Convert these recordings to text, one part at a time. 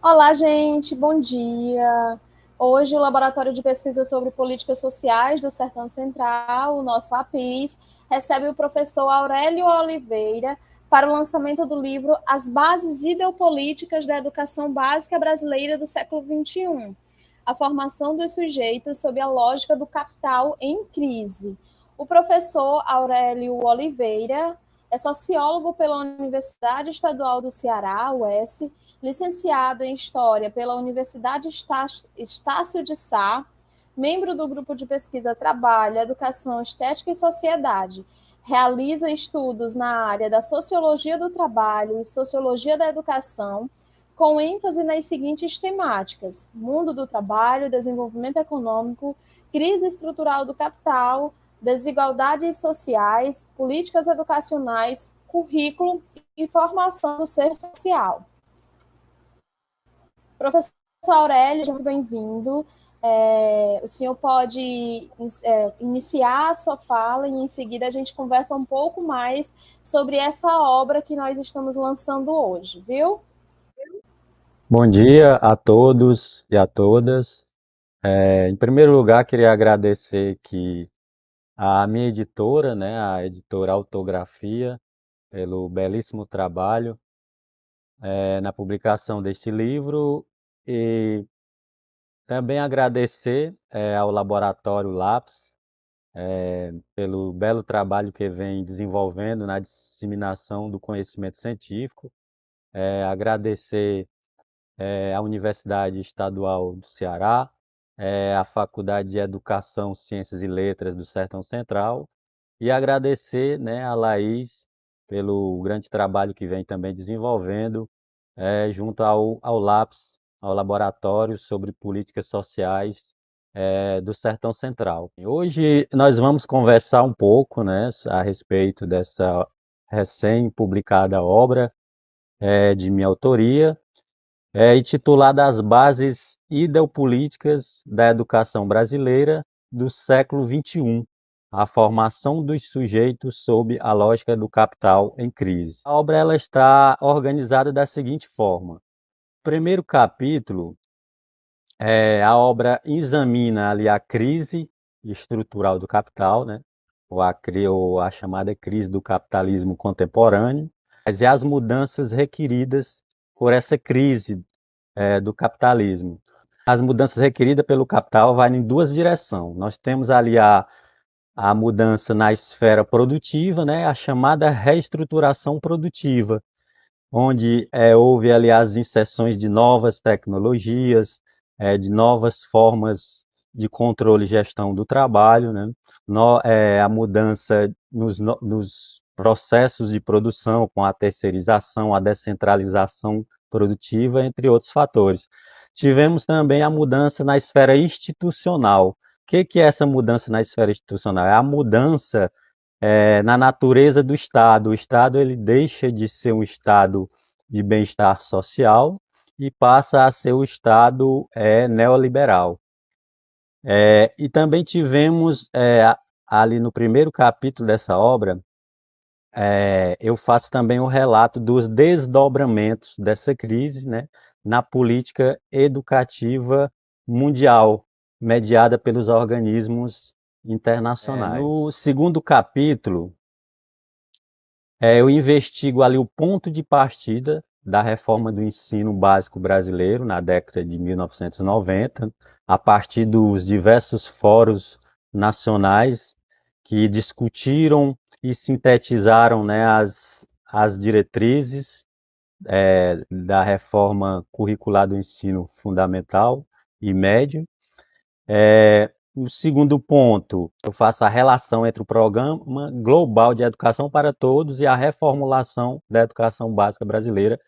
Olá, gente, bom dia. Hoje, o Laboratório de Pesquisa sobre Políticas Sociais do Sertão Central, o nosso APIS, recebe o professor Aurélio Oliveira para o lançamento do livro As Bases Ideopolíticas da Educação Básica Brasileira do século XXI, a formação dos sujeitos sob a lógica do capital em crise. O professor Aurélio Oliveira é sociólogo pela Universidade Estadual do Ceará, UES, licenciado em História pela Universidade Estácio de Sá, membro do grupo de pesquisa Trabalho, Educação, Estética e Sociedade. Realiza estudos na área da Sociologia do Trabalho e Sociologia da Educação, com ênfase nas seguintes temáticas: mundo do trabalho, desenvolvimento econômico, crise estrutural do capital, desigualdades sociais, políticas educacionais, currículo e formação do ser social. Professor Aurélio, muito bem-vindo. O senhor pode iniciar a sua fala e, em seguida, a gente conversa um pouco mais sobre essa obra que nós estamos lançando hoje, viu? Bom dia a todos e a todas. Em primeiro lugar, queria agradecer que a minha editora, né, a editora Autografia, pelo belíssimo trabalho na publicação deste livro e também agradecer ao Laboratório LAPS pelo belo trabalho que vem desenvolvendo na disseminação do conhecimento científico. Agradecer a Universidade Estadual do Ceará, a Faculdade de Educação, Ciências e Letras do Sertão Central e agradecer, né, a Laís pelo grande trabalho que vem também desenvolvendo junto ao LAPS, ao Laboratório sobre Políticas Sociais do Sertão Central. Hoje nós vamos conversar um pouco, né, a respeito dessa recém-publicada obra de minha autoria, intitulada As Bases Ideopolíticas da Educação Brasileira do século XXI, a formação dos sujeitos sob a lógica do capital em crise. A obra ela está organizada da seguinte forma. O primeiro capítulo, a obra examina ali a crise estrutural do capital, né? Ou a chamada crise do capitalismo contemporâneo, e as mudanças requeridas por essa crise do capitalismo. As mudanças requeridas pelo capital vão em duas direções. Nós temos ali a mudança na esfera produtiva, né, a chamada reestruturação produtiva, onde houve ali as inserções de novas tecnologias, de novas formas de controle e gestão do trabalho, né, a mudança nos processos de produção, com a terceirização, a descentralização produtiva, entre outros fatores. Tivemos também a mudança na esfera institucional. O que é essa mudança na esfera institucional? É a mudança na natureza do Estado. O Estado ele deixa de ser um Estado de bem-estar social e passa a ser o Estado neoliberal. E também tivemos ali no primeiro capítulo dessa obra, eu faço também o relato dos desdobramentos dessa crise, né, na política educativa mundial, mediada pelos organismos internacionais. No segundo capítulo, eu investigo ali o ponto de partida da reforma do ensino básico brasileiro na década de 1990, a partir dos diversos fóruns nacionais que discutiram e sintetizaram, né, as diretrizes da reforma curricular do ensino fundamental e médio. O segundo ponto, eu faço a relação entre o Programa Global de Educação para Todos e a reformulação da educação básica brasileira,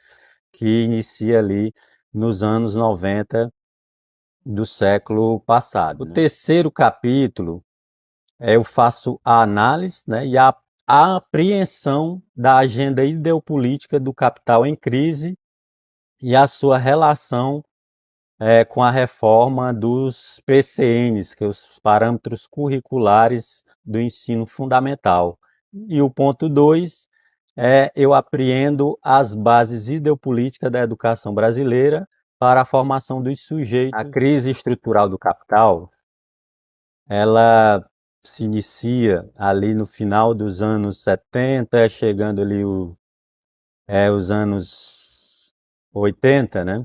que inicia ali nos anos 90 do século passado. O terceiro capítulo, eu faço a análise, né, e a apreensão da agenda ideopolítica do capital em crise e a sua relação com a reforma dos PCNs, que são os parâmetros curriculares do ensino fundamental. E o ponto 2 eu apreendo as bases ideopolíticas da educação brasileira para a formação dos sujeitos. A crise estrutural do capital, ela se inicia ali no final dos anos 70, chegando ali os anos 80, né?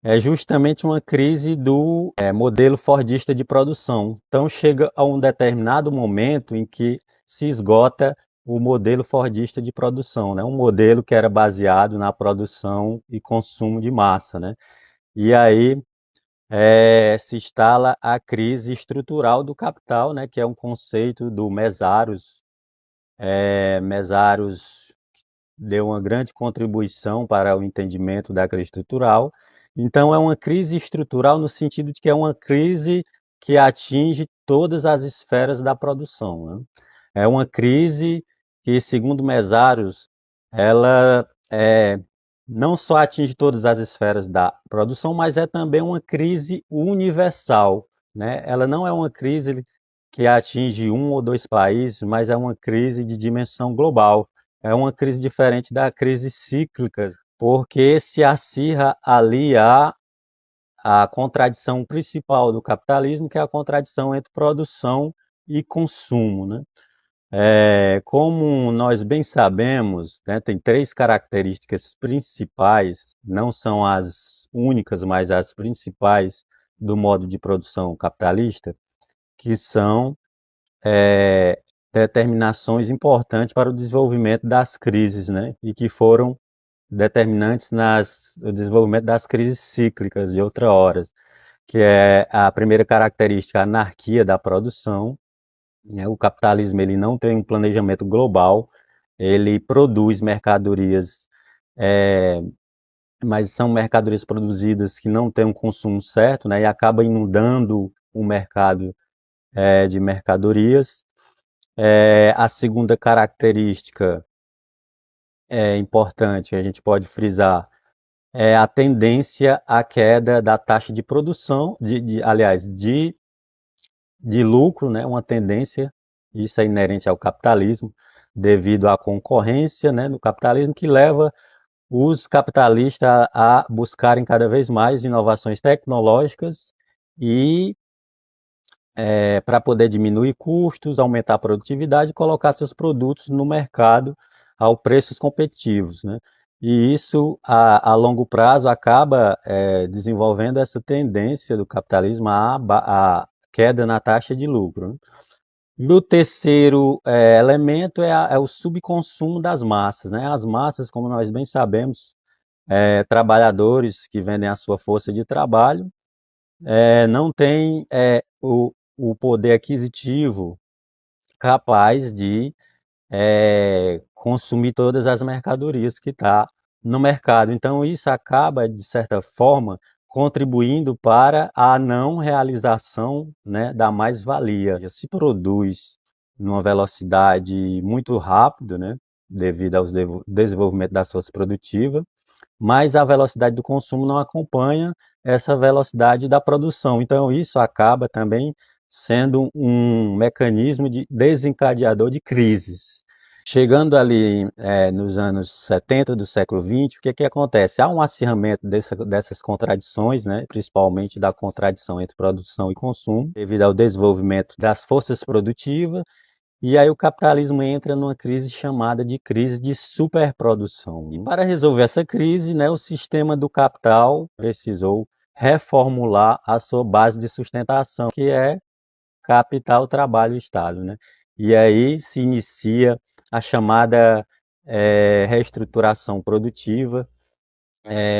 É justamente uma crise do modelo fordista de produção. Então chega a um determinado momento em que se esgota o modelo fordista de produção, né? Um modelo que era baseado na produção e consumo de massa, né? E aí se instala a crise estrutural do capital, né? Que é um conceito do Mesaros. Mesaros deu uma grande contribuição para o entendimento da crise estrutural. Então, é uma crise estrutural no sentido de que é uma crise que atinge todas as esferas da produção, né? É uma crise que, segundo Mesaros, ela não só atinge todas as esferas da produção, mas é também uma crise universal, né? Ela não é uma crise que atinge um ou dois países, mas é uma crise de dimensão global. É uma crise diferente da crise cíclica, porque se acirra ali a contradição principal do capitalismo, que é a contradição entre produção e consumo, né? Como nós bem sabemos, né, tem três características principais, não são as únicas, mas as principais do modo de produção capitalista, que são determinações importantes para o desenvolvimento das crises, né, e que foram determinantes no desenvolvimento das crises cíclicas de outra hora, que é a primeira característica, a anarquia da produção, né? O capitalismo ele não tem um planejamento global, ele produz mercadorias, é, mas são mercadorias produzidas que não têm um consumo certo, né? E acaba inundando o mercado de mercadorias. A segunda característica importante, a gente pode frisar, é a tendência à queda da taxa de produção, aliás, de lucro, né, uma tendência, isso é inerente ao capitalismo, devido à concorrência, né, no capitalismo, que leva os capitalistas a buscarem cada vez mais inovações tecnológicas e para poder diminuir custos, aumentar a produtividade e colocar seus produtos no mercado a preços competitivos, né? E isso, a longo prazo, acaba desenvolvendo essa tendência do capitalismo à queda na taxa de lucro, né? E o terceiro elemento é o subconsumo das massas, né? As massas, como nós bem sabemos, trabalhadores que vendem a sua força de trabalho, não têm o poder aquisitivo capaz de consumir todas as mercadorias que está no mercado. Então, isso acaba, de certa forma, contribuindo para a não realização, né, da mais-valia. Se produz numa velocidade muito rápida, né, devido ao desenvolvimento da força produtiva, mas a velocidade do consumo não acompanha essa velocidade da produção. Então, isso acaba também sendo um mecanismo de desencadeador de crises. Chegando ali nos anos 70 do século XX, o que, que acontece? Há um acirramento dessas contradições, né? Principalmente da contradição entre produção e consumo, devido ao desenvolvimento das forças produtivas, e aí o capitalismo entra numa crise chamada de crise de superprodução. E para resolver essa crise, né, o sistema do capital precisou reformular a sua base de sustentação, que é capital, trabalho e Estado, né? E aí se inicia a chamada reestruturação produtiva,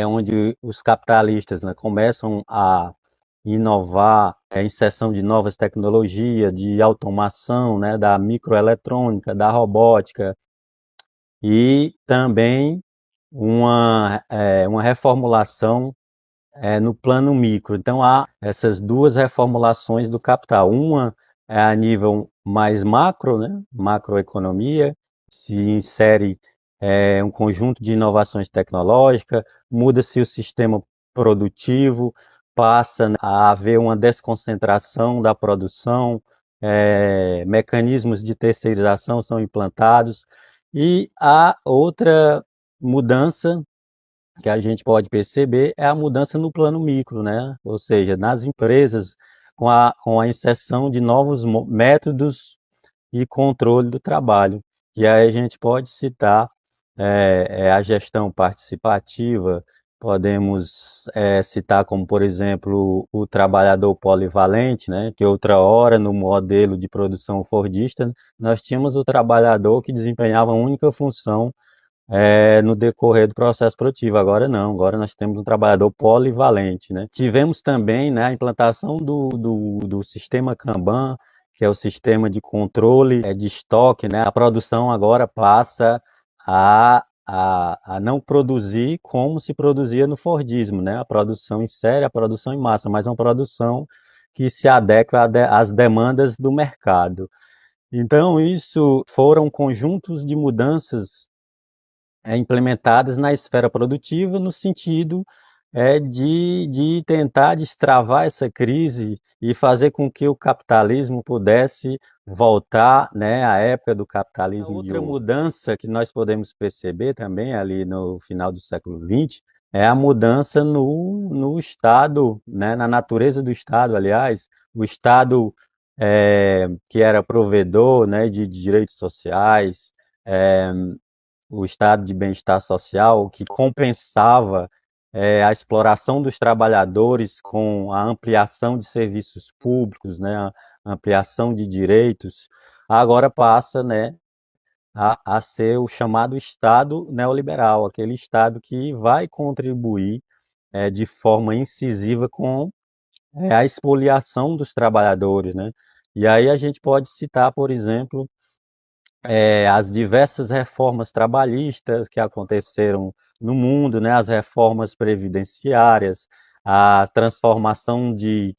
onde os capitalistas, né, começam a inovar, a inserção de novas tecnologias, de automação, né, da microeletrônica, da robótica, e também uma reformulação no plano micro. Então, há essas duas reformulações do capital. Uma é a nível mais macro, né, macroeconomia, se insere um conjunto de inovações tecnológicas, muda-se o sistema produtivo, passa a haver uma desconcentração da produção, mecanismos de terceirização são implantados, e a outra mudança que a gente pode perceber é a mudança no plano micro, né? Ou seja, nas empresas, com a inserção de novos métodos e controle do trabalho. E aí a gente pode citar a gestão participativa, podemos citar como, por exemplo, o trabalhador polivalente, né, que outra hora, no modelo de produção fordista, nós tínhamos o trabalhador que desempenhava a única função no decorrer do processo produtivo. Agora não, agora nós temos um trabalhador polivalente, né? Tivemos também, né, a implantação do sistema Kanban, que é o sistema de controle de estoque, né? A produção agora passa a não produzir como se produzia no Fordismo, né? A produção em série, a produção em massa, mas uma produção que se adequa às demandas do mercado. Então, isso foram conjuntos de mudanças implementadas na esfera produtiva no sentido de tentar destravar essa crise e fazer com que o capitalismo pudesse voltar, né, à época do capitalismo. Outra mudança que nós podemos perceber também ali no final do século XX é a mudança no Estado, né, na natureza do Estado, aliás, o Estado que era provedor, né, de direitos sociais, é, o estado de bem-estar social, que compensava a exploração dos trabalhadores com a ampliação de serviços públicos, né, a ampliação de direitos, agora passa, né, a ser o chamado Estado neoliberal, aquele Estado que vai contribuir de forma incisiva com a expoliação dos trabalhadores, né? E aí a gente pode citar, por exemplo, as diversas reformas trabalhistas que aconteceram no mundo, né, as reformas previdenciárias, a transformação de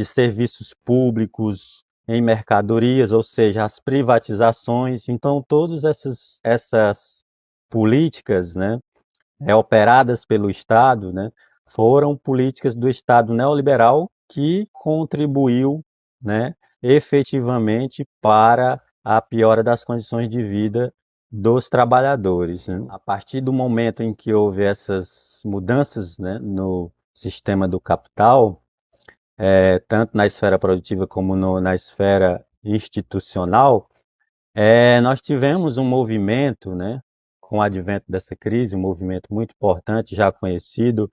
serviços públicos em mercadorias, ou seja, as privatizações. Então, todas essas políticas, né, operadas pelo Estado, né, foram políticas do Estado neoliberal que contribuiu, né, efetivamente para a piora das condições de vida dos trabalhadores, né? A partir do momento em que houve essas mudanças, né, no sistema do capital, tanto na esfera produtiva como na esfera institucional, nós tivemos um movimento, né, com o advento dessa crise, um movimento muito importante, já conhecido,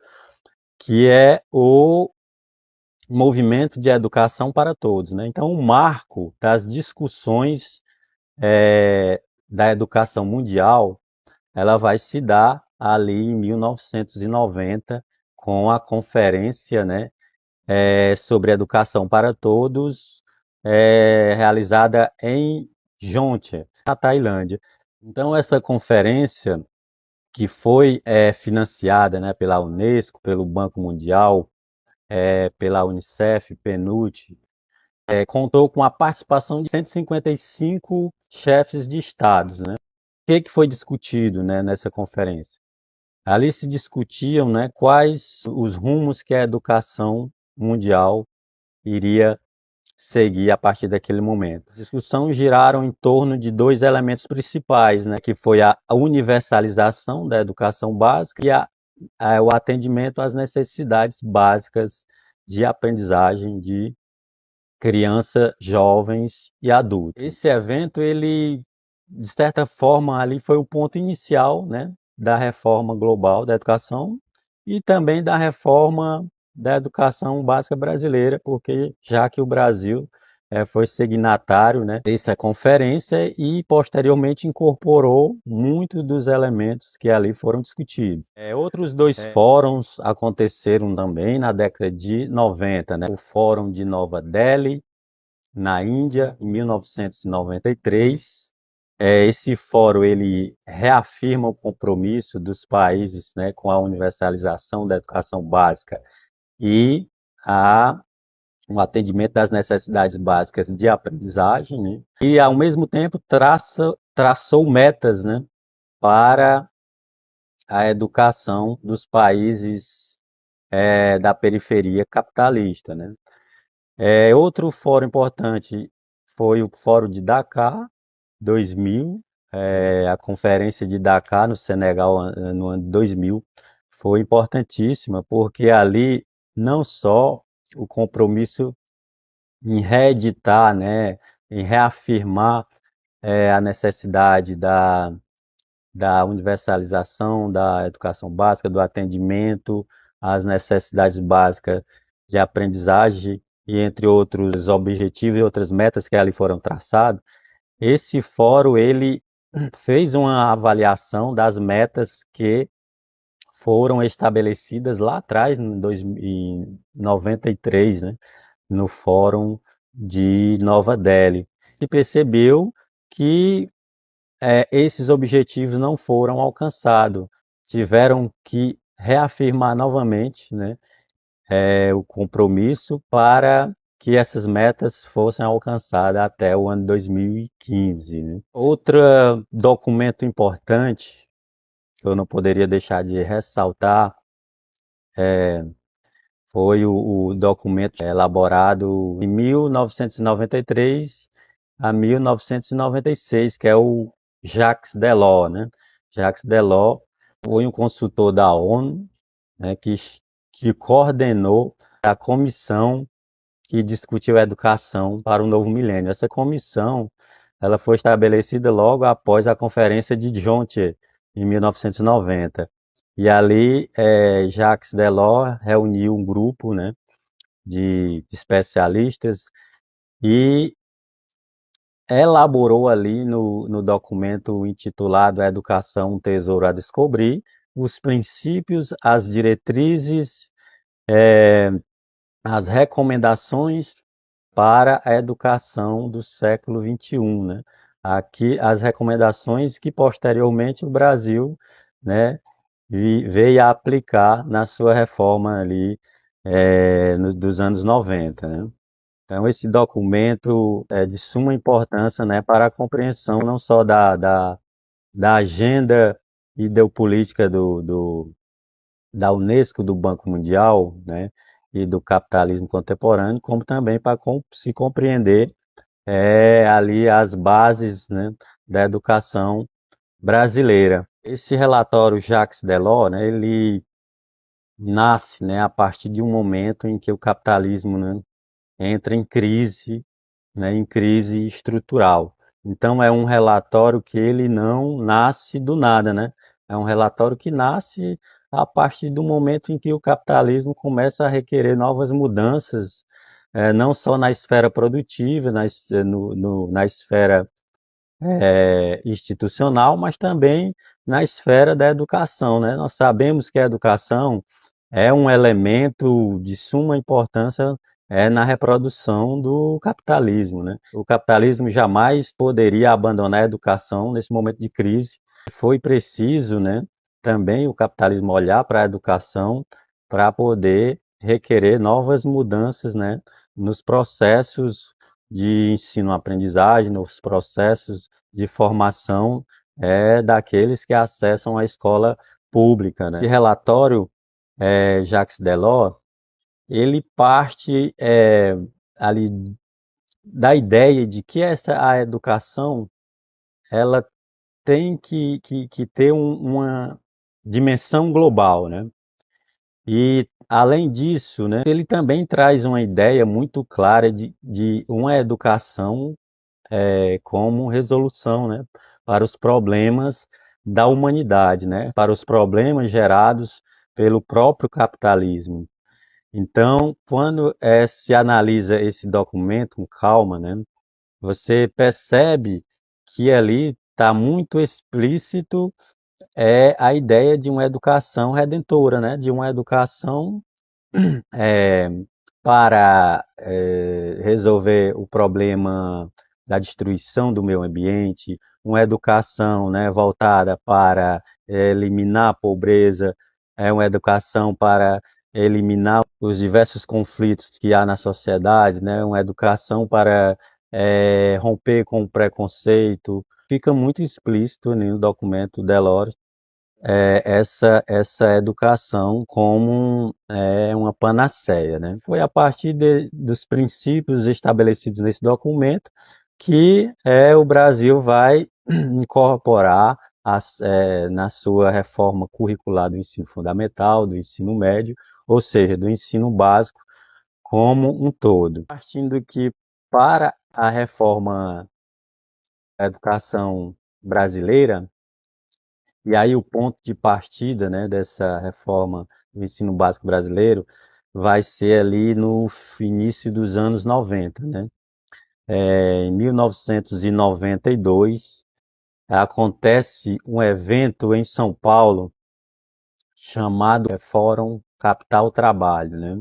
que é o movimento de educação para todos, né? Então, o marco das discussões da educação mundial, ela vai se dar ali em 1990, com a conferência, né, sobre educação para todos, realizada em Jonte, na Tailândia. Então, essa conferência, que foi financiada, né, pela Unesco, pelo Banco Mundial, pela Unicef, PNUD, contou com a participação de 155 chefes de estados, né? O que foi discutido, né, nessa conferência? Ali se discutiam, né, quais os rumos que a educação mundial iria seguir a partir daquele momento. As discussões giraram em torno de dois elementos principais, né, que foi a universalização da educação básica e o atendimento às necessidades básicas de aprendizagem de criança, jovens e adultos. Esse evento, ele, de certa forma, ali foi o ponto inicial, né, da reforma global da educação e também da reforma da educação básica brasileira, porque já que o Brasil foi signatário, né, dessa conferência e posteriormente incorporou muitos dos elementos que ali foram discutidos. Outros dois fóruns aconteceram também na década de 90, né? O Fórum de Nova Delhi, na Índia, em 1993. Esse fórum ele reafirma o compromisso dos países, né, com a universalização da educação básica e um atendimento das necessidades básicas de aprendizagem, né? E, ao mesmo tempo, traçou metas, né, para a educação dos países da periferia capitalista, né? Outro fórum importante foi o Fórum de Dakar, 2000, A Conferência de Dakar, no Senegal, no ano 2000, foi importantíssima, porque ali não só o compromisso em reeditar, né, em reafirmar a necessidade da universalização da educação básica, do atendimento às necessidades básicas de aprendizagem e entre outros objetivos e outras metas que ali foram traçados. Esse fórum ele fez uma avaliação das metas que foram estabelecidas lá atrás, em 93, né, no Fórum de Nova Delhi. E percebeu que esses objetivos não foram alcançados. Tiveram que reafirmar novamente, né, o compromisso para que essas metas fossem alcançadas até o ano 2015. Né? Outro documento importante que eu não poderia deixar de ressaltar foi o documento elaborado em 1993 a 1996, que é o Jacques Delors, né? Jacques Delors foi um consultor da ONU, né, que coordenou a comissão que discutiu a educação para o novo milênio. Essa comissão, ela foi estabelecida logo após a Conferência de Jontier, em 1990. E ali, Jacques Delors reuniu um grupo, né, de especialistas e elaborou ali no documento intitulado A Educação, um Tesouro a Descobrir, os princípios, as diretrizes, as recomendações para a educação do século XXI, né? Aqui as recomendações que posteriormente o Brasil, né, veio a aplicar na sua reforma ali dos anos 90, né? Então esse documento é de suma importância, né, para a compreensão não só da agenda ideopolítica da Unesco, do Banco Mundial, né, e do capitalismo contemporâneo, como também para se compreender ali as bases, né, da educação brasileira. Esse relatório Jacques Delors, né, ele nasce, né, a partir de um momento em que o capitalismo, né, entra em crise estrutural. Então é um relatório que ele não nasce do nada, né? É um relatório que nasce a partir do momento em que o capitalismo começa a requerer novas mudanças, não só na esfera produtiva, na esfera institucional, mas também na esfera da educação, né? Nós sabemos que a educação é um elemento de suma importância na reprodução do capitalismo, né? O capitalismo jamais poderia abandonar a educação nesse momento de crise. Foi preciso, né, também o capitalismo olhar para a educação para poder requerer novas mudanças, né, nos processos de ensino-aprendizagem, nos processos de formação daqueles que acessam a escola pública, né? Esse relatório Jacques Delors, ele parte ali da ideia de que a educação ela tem que ter uma dimensão global, né? E além disso, né, ele também traz uma ideia muito clara de uma educação como resolução, né, para os problemas da humanidade, né, para os problemas gerados pelo próprio capitalismo. Então, quando se analisa esse documento com calma, né, você percebe que ali está muito explícito a ideia de uma educação redentora, né, de uma educação é, para resolver o problema da destruição do meio ambiente, uma educação, né, voltada para eliminar a pobreza, uma educação para eliminar os diversos conflitos que há na sociedade, né, uma educação para romper com o preconceito. Fica muito explícito no documento Delors essa educação como uma panaceia, né? Foi a partir dos princípios estabelecidos nesse documento que o Brasil vai incorporar na sua reforma curricular do ensino fundamental, do ensino médio, ou seja, do ensino básico como um todo. Partindo que para a reforma da educação brasileira, e aí o ponto de partida, né, dessa reforma do ensino básico brasileiro vai ser ali no início dos anos 90, né? Em 1992 acontece um evento em São Paulo chamado Fórum Capital Trabalho, né?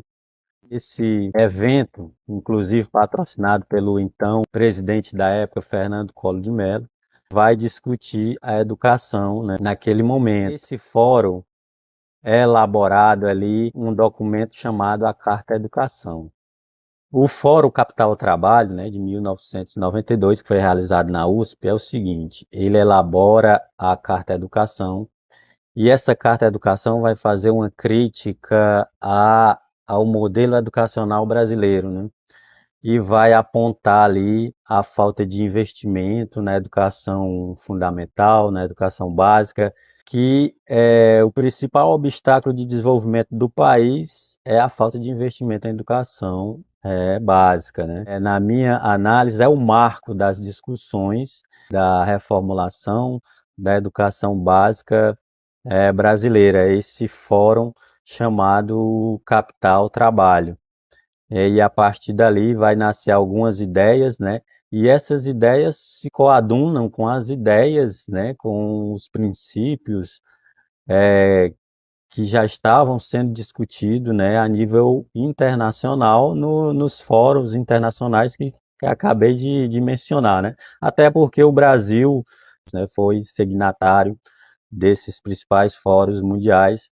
Esse evento, inclusive patrocinado pelo então presidente da época, Fernando Collor de Mello, vai discutir a educação, né, naquele momento. Esse fórum é elaborado ali um documento chamado a Carta à Educação. O Fórum Capital Trabalho, né, de 1992, que foi realizado na USP, é o seguinte: ele elabora a Carta à Educação, e essa Carta à Educação vai fazer uma crítica ao modelo educacional brasileiro, né? E vai apontar ali a falta de investimento na educação fundamental, na educação básica, que é o principal obstáculo de desenvolvimento do país é a falta de investimento em educação básica, né? Na minha análise, é o marco das discussões da reformulação da educação básica brasileira, esse fórum chamado Capital Trabalho. E a partir dali vai nascer algumas ideias, né? E essas ideias se coadunam com as ideias, né? Com os princípios que já estavam sendo discutidos, né? A nível internacional, nos fóruns internacionais que acabei de mencionar, né? Até porque o Brasil, né, foi signatário desses principais fóruns mundiais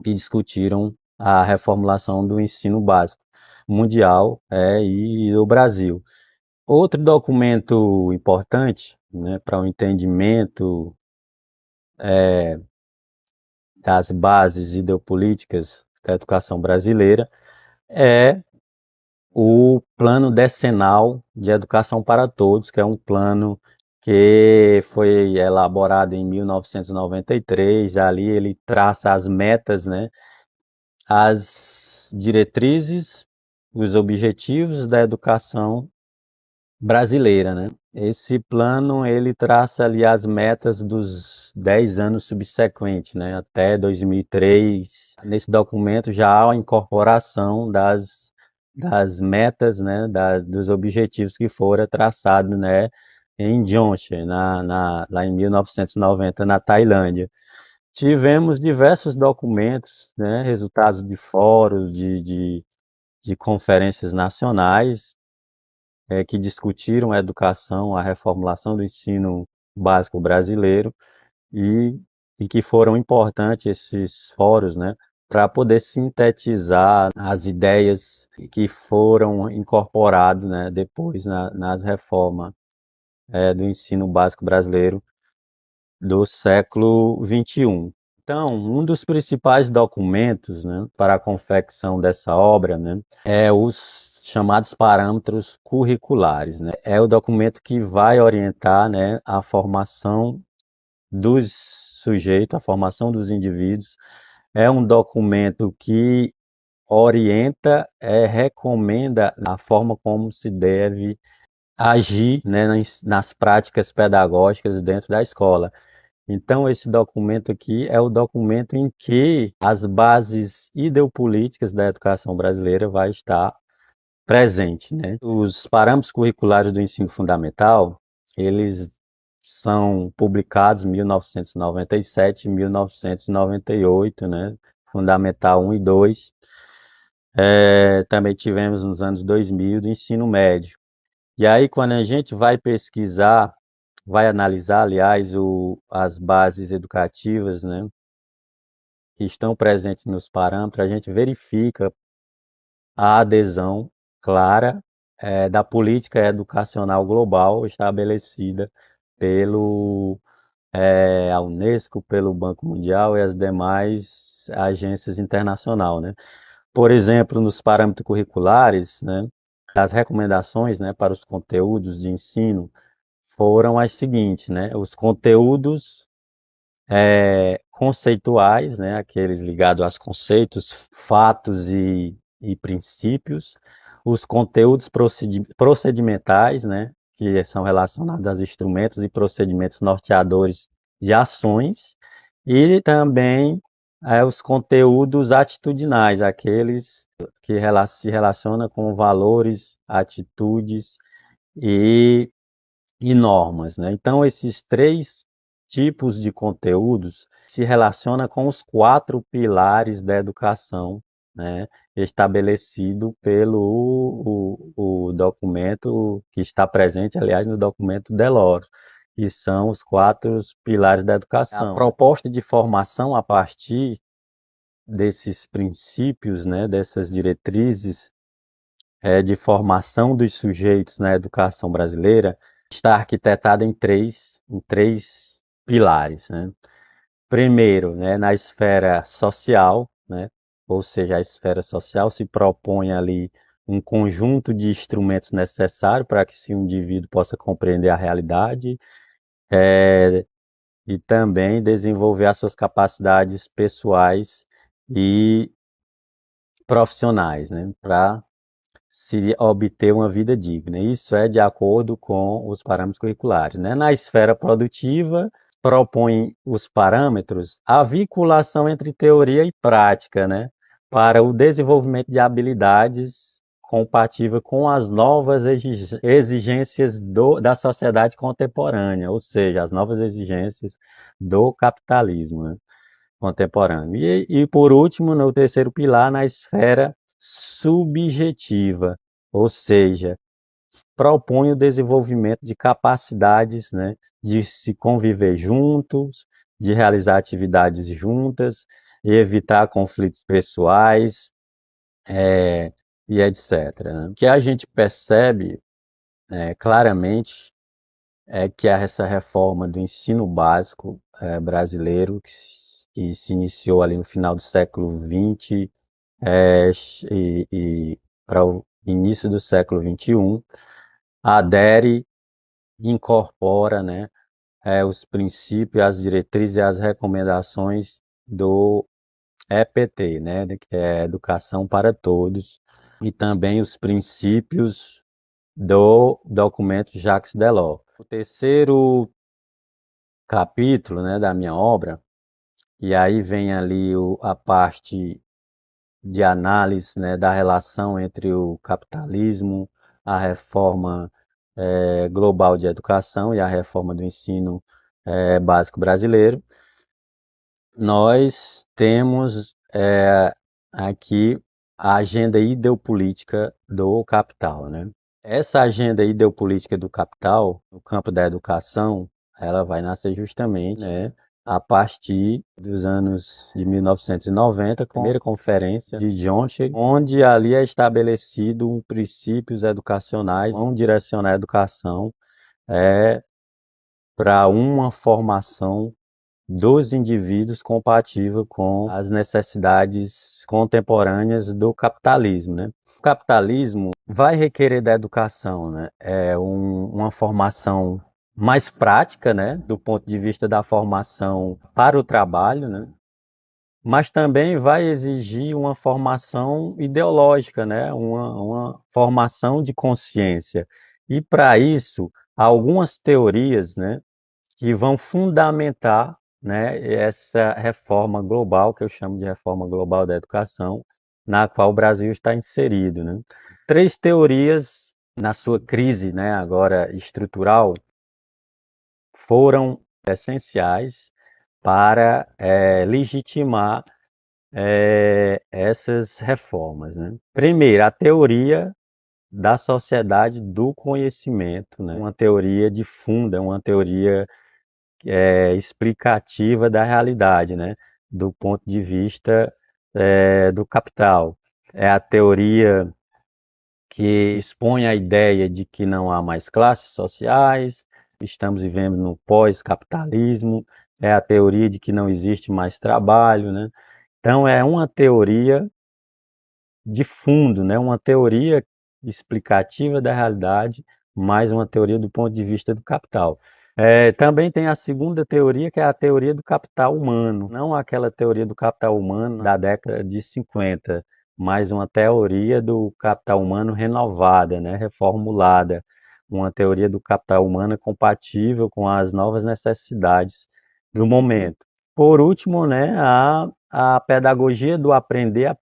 que discutiram a reformulação do ensino básico mundial e do Brasil. Outro documento importante, né, para o entendimento das bases ideopolíticas da educação brasileira é o Plano Decenal de Educação para Todos, que é um plano que foi elaborado em 1993. Ali ele traça as metas, né, as diretrizes, os objetivos da educação brasileira, né? Esse plano ele traça ali as metas dos 10 anos subsequentes, né? Até 2003. Nesse documento já há a incorporação das metas, né? Dos objetivos que foram traçados, né? Em Jomtien, lá em 1990, na Tailândia. Tivemos diversos documentos, né, resultados de fóruns, de conferências nacionais, que discutiram a educação, a reformulação do ensino básico brasileiro e, e que foram importantes esses fóruns, né, para poder sintetizar as ideias que foram incorporadas, né, depois nas reformas do ensino básico brasileiro do século XXI. Então, um dos principais documentos, né, para a confecção dessa obra, né, é os chamados parâmetros curriculares, né? É o documento que vai orientar, né, a formação dos sujeitos, a formação dos indivíduos. É um documento que orienta, recomenda a forma como se deve agir, né, nas práticas pedagógicas dentro da escola. Então, esse documento aqui é o documento em que as bases ideopolíticas da educação brasileira vai estar presente, né? Os parâmetros curriculares do ensino fundamental, eles são publicados em 1997 e 1998, né? Fundamental 1 e 2. Também tivemos nos anos 2000 do ensino médio. E aí, quando a gente vai pesquisar, vai analisar, aliás, as bases educativas, né, que estão presentes nos parâmetros, a gente verifica a adesão clara da política educacional global estabelecida pelo a Unesco, pelo Banco Mundial e as demais agências internacionais, né? Por exemplo, nos parâmetros curriculares, né, as recomendações, né, para os conteúdos de ensino foram as seguintes, né? Os conteúdos conceituais, né? Aqueles ligados aos conceitos, fatos e princípios, os conteúdos procedimentais, né? Que são relacionados aos instrumentos e procedimentos norteadores de ações, e também os conteúdos atitudinais, aqueles que se relacionam com valores, atitudes e normas, né? Então, esses três tipos de conteúdos se relacionam com os quatro pilares da educação, né? Estabelecido pelo o documento que está presente, aliás, no documento Delors, que são os quatro pilares da educação. A proposta de formação a partir desses princípios, né, dessas diretrizes de formação dos sujeitos na educação brasileira está arquitetado em três pilares, né? Primeiro, né, na esfera social, né? Ou seja, a esfera social se propõe ali um conjunto de instrumentos necessários para que esse indivíduo possa compreender a realidade e também desenvolver as suas capacidades pessoais e profissionais, né? Para se obter uma vida digna. Isso é de acordo com os parâmetros curriculares, né? Na esfera produtiva, propõe os parâmetros a vinculação entre teoria e prática, né? Para o desenvolvimento de habilidades compatível com as novas exigências da sociedade contemporânea, ou seja, as novas exigências do capitalismo, né, contemporâneo. Por último, no terceiro pilar, na esfera subjetiva, ou seja, propõe o desenvolvimento de capacidades, né, de se conviver juntos, de realizar atividades juntas, e evitar conflitos pessoais, e etc., né? O que a gente percebe claramente é que essa reforma do ensino básico brasileiro, que se iniciou ali no final do século XX é, e para o início do século XXI, adere, incorpora, né, os princípios, as diretrizes e as recomendações do EPT, né, que é Educação para Todos, e também os princípios do documento Jacques Delors. O terceiro capítulo, né, da minha obra, e aí vem ali a parte de análise, né, da relação entre o capitalismo, a reforma global de educação e a reforma do ensino básico brasileiro. Nós temos aqui a agenda ideopolítica do capital, né? Essa agenda ideopolítica do capital, no campo da educação, ela vai nascer justamente, né, a partir dos anos de 1990, com a primeira conferência de Johnson, onde ali é estabelecido princípios educacionais, vão direcionar a educação para uma formação dos indivíduos compatível com as necessidades contemporâneas do capitalismo, né? O capitalismo vai requerer da educação, né? Uma formação mais prática, né? Do ponto de vista da formação para o trabalho, né? Mas também vai exigir uma formação ideológica, né? Uma formação de consciência. E para isso, algumas teorias, né, que vão fundamentar, né, essa reforma global, que eu chamo de reforma global da educação, na qual o Brasil está inserido, né? Três teorias, na sua crise, né, agora estrutural, foram essenciais para legitimar essas reformas, né? Primeiro, a teoria da sociedade do conhecimento, né? Uma teoria de fundo, uma teoria explicativa da realidade, né? Do ponto de vista do capital. É a teoria que expõe a ideia de que não há mais classes sociais, estamos vivendo no pós-capitalismo, é a teoria de que não existe mais trabalho, né? Então é uma teoria de fundo, né? Uma teoria explicativa da realidade mais uma teoria do ponto de vista do capital. Também tem a segunda teoria, que é a teoria do capital humano, não aquela teoria do capital humano da década de 50, mas uma teoria do capital humano renovada, né, reformulada, uma teoria do capital humano compatível com as novas necessidades do momento. Por último, né, a pedagogia do aprender,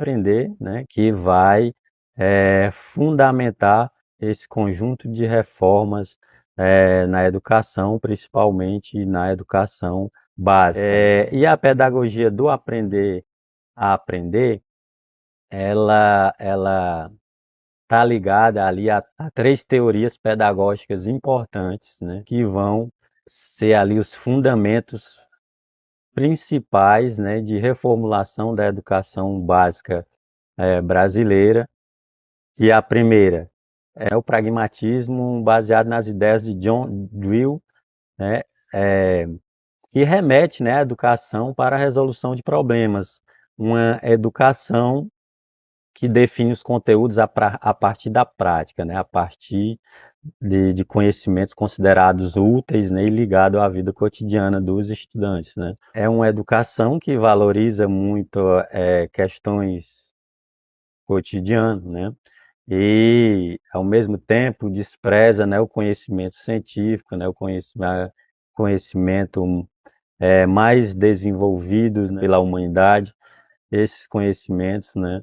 né, que vai fundamentar esse conjunto de reformas na educação, principalmente na educação básica. E a pedagogia do aprender a aprender, ela está ligada ali a três teorias pedagógicas importantes, né, que vão ser ali os fundamentos principais, né, de reformulação da educação básica brasileira. E a primeira é o pragmatismo baseado nas ideias de John Dewey, né, que remete, né, à educação para a resolução de problemas, uma educação que define os conteúdos a partir da prática, né, a partir de conhecimentos considerados úteis, né, e ligados à vida cotidiana dos estudantes, né. É uma educação que valoriza muito questões cotidianas, né, e ao mesmo tempo despreza, né, o conhecimento científico, né, o conhecimento mais desenvolvido, né, pela humanidade. Esses conhecimentos, né,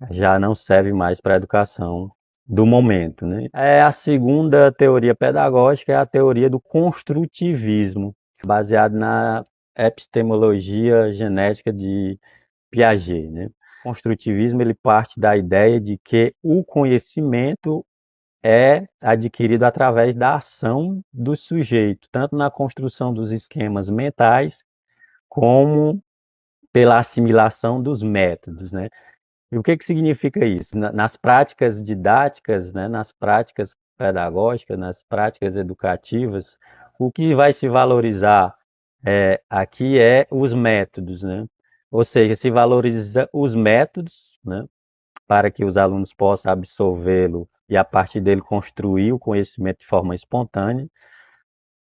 já não servem mais para a educação do momento, né? A segunda teoria pedagógica é a teoria do construtivismo, baseada na epistemologia genética de Piaget, né? O construtivismo ele parte da ideia de que o conhecimento é adquirido através da ação do sujeito, tanto na construção dos esquemas mentais, como pela assimilação dos métodos, né? E o que que significa isso? Nas práticas didáticas, né, nas práticas pedagógicas, nas práticas educativas, o que vai se valorizar aqui é os métodos, né? Ou seja, se valoriza os métodos, né, para que os alunos possam absorvê-lo e a partir dele construir o conhecimento de forma espontânea.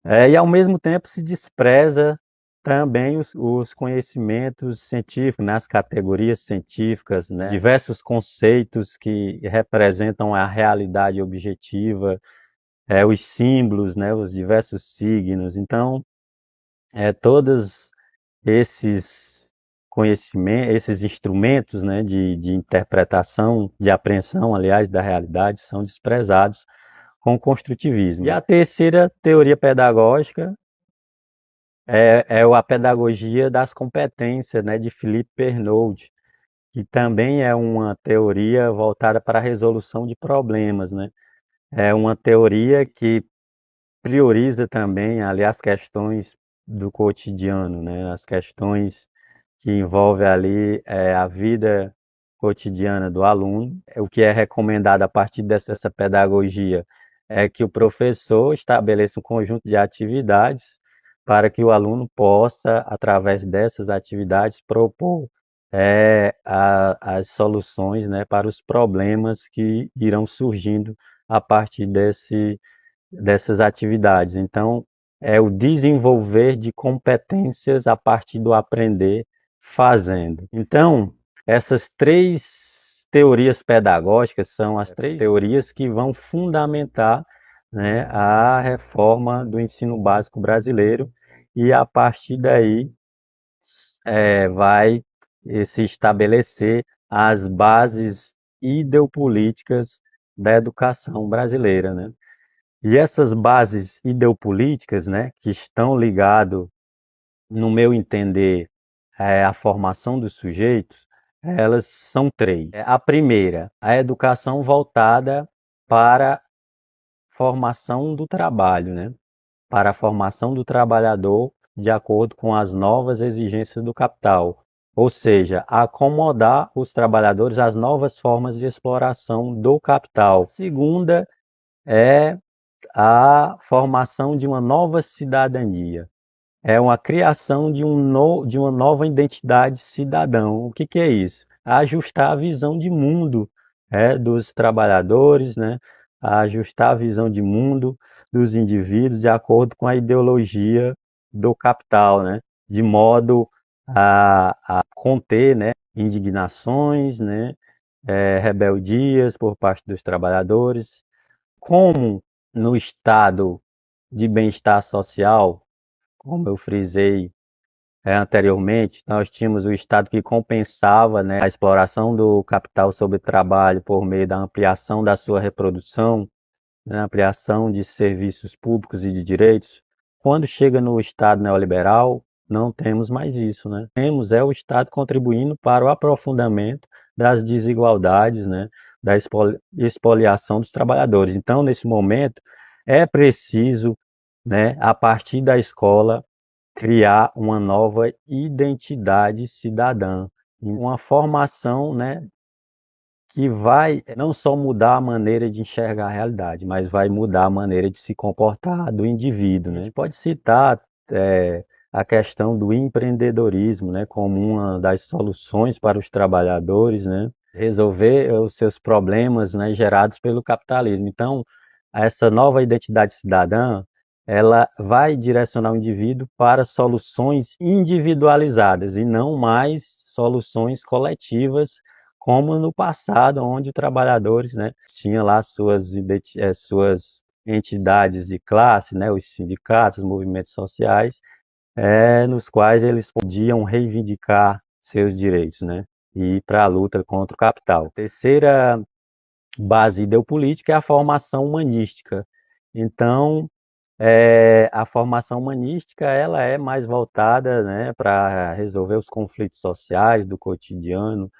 E ao mesmo tempo se despreza também os conhecimentos científicos, nas categorias científicas, né? Diversos conceitos que representam a realidade objetiva, os símbolos, né? Os diversos signos. Então, todos esses conhecimentos, esses instrumentos, né? De interpretação, de apreensão, aliás, da realidade, são desprezados com o construtivismo. E a terceira teoria pedagógica é a pedagogia das competências, né, de Philippe Pernaud, que também é uma teoria voltada para a resolução de problemas, né? É uma teoria que prioriza também ali as questões do cotidiano, né? As questões que envolvem ali a vida cotidiana do aluno. O que é recomendado a partir dessa pedagogia é que o professor estabeleça um conjunto de atividades para que o aluno possa, através dessas atividades, propor as soluções, né, para os problemas que irão surgindo a partir dessas atividades. Então, é o desenvolver de competências a partir do aprender fazendo. Então, essas três teorias pedagógicas são as três teorias que vão fundamentar, né, a reforma do ensino básico brasileiro e a partir daí vai se estabelecer as bases ideopolíticas da educação brasileira, né? E essas bases ideopolíticas, né, que estão ligadas, no meu entender, à formação dos sujeitos, elas são três. A primeira, a educação voltada para a formação do trabalho, né? Para a formação do trabalhador de acordo com as novas exigências do capital, ou seja, acomodar os trabalhadores às novas formas de exploração do capital. A segunda é a formação de uma nova cidadania. É uma criação de uma nova identidade cidadão. O que que é isso? Ajustar a visão de mundo dos trabalhadores, né? a ajustar a visão de mundo dos indivíduos de acordo com a ideologia do capital, né? De modo a conter, né, indignações, né, rebeldias por parte dos trabalhadores. Como no estado de bem-estar social, como eu frisei anteriormente, nós tínhamos o Estado que compensava, né, a exploração do capital sobre o trabalho por meio da ampliação da sua reprodução, né, ampliação de serviços públicos e de direitos. Quando chega no Estado neoliberal, não temos mais isso, né? Temos o Estado contribuindo para o aprofundamento das desigualdades, né, da expoliação dos trabalhadores. Então, nesse momento, é preciso, né, a partir da escola, criar uma nova identidade cidadã, uma formação, né, que vai não só mudar a maneira de enxergar a realidade, mas vai mudar a maneira de se comportar do indivíduo, né? A gente pode citar a questão do empreendedorismo, né, como uma das soluções para os trabalhadores, né, resolver os seus problemas, né, gerados pelo capitalismo. Então, essa nova identidade cidadã, ela vai direcionar o indivíduo para soluções individualizadas e não mais soluções coletivas, como no passado, onde trabalhadores, né, tinham lá suas entidades de classe, né, os sindicatos, os movimentos sociais, nos quais eles podiam reivindicar seus direitos, né, e ir para a luta contra o capital. Terceira base ideopolítica é a formação humanística. Então, a formação humanística ela é mais voltada, né, para resolver os conflitos sociais do cotidiano,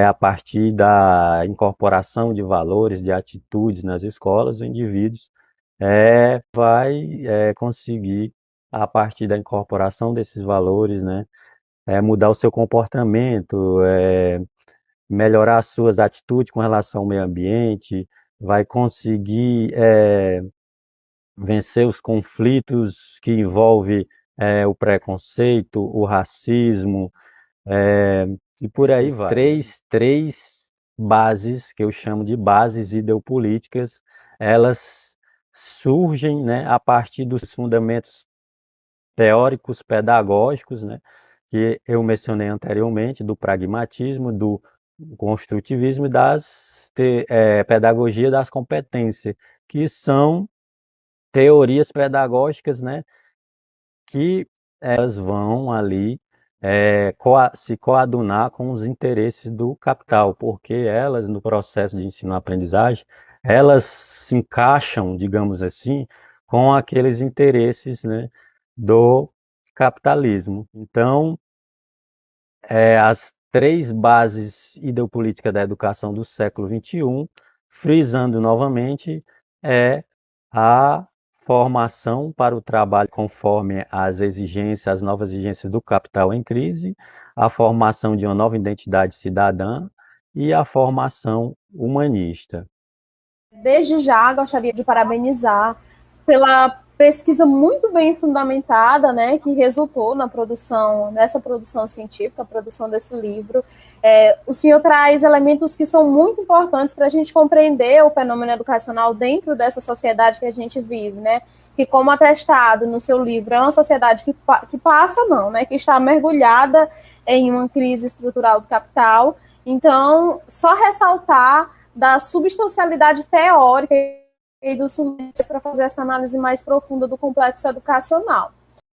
a partir da incorporação de valores, de atitudes nas escolas, o indivíduo vai conseguir, a partir da incorporação desses valores, né, mudar o seu comportamento, melhorar as suas atitudes com relação ao meio ambiente, vai conseguir vencer os conflitos que envolvem o preconceito, o racismo, e por aí vai. Três bases, que eu chamo de bases ideopolíticas, elas surgem, né, a partir dos fundamentos teóricos pedagógicos, né, que eu mencionei anteriormente, do pragmatismo, do construtivismo e das pedagogia das competências, que são teorias pedagógicas, né, que elas vão ali se coadunar com os interesses do capital, porque elas, no processo de ensino-aprendizagem, elas se encaixam, digamos assim, com aqueles interesses, né, do capitalismo. Então, as três bases ideopolíticas da educação do século XXI, frisando novamente, é a formação para o trabalho conforme as exigências, as novas exigências do capital em crise, a formação de uma nova identidade cidadã e a formação humanista. Desde já, gostaria de parabenizar pela pesquisa muito bem fundamentada, né, que resultou nessa produção científica, a produção desse livro. O senhor traz elementos que são muito importantes para a gente compreender o fenômeno educacional dentro dessa sociedade que a gente vive, né, que, como atestado no seu livro, é uma sociedade que passa, não, né, que está mergulhada em uma crise estrutural do capital. Então, só ressaltar da substancialidade teórica e dos fundamentos para fazer essa análise mais profunda do complexo educacional.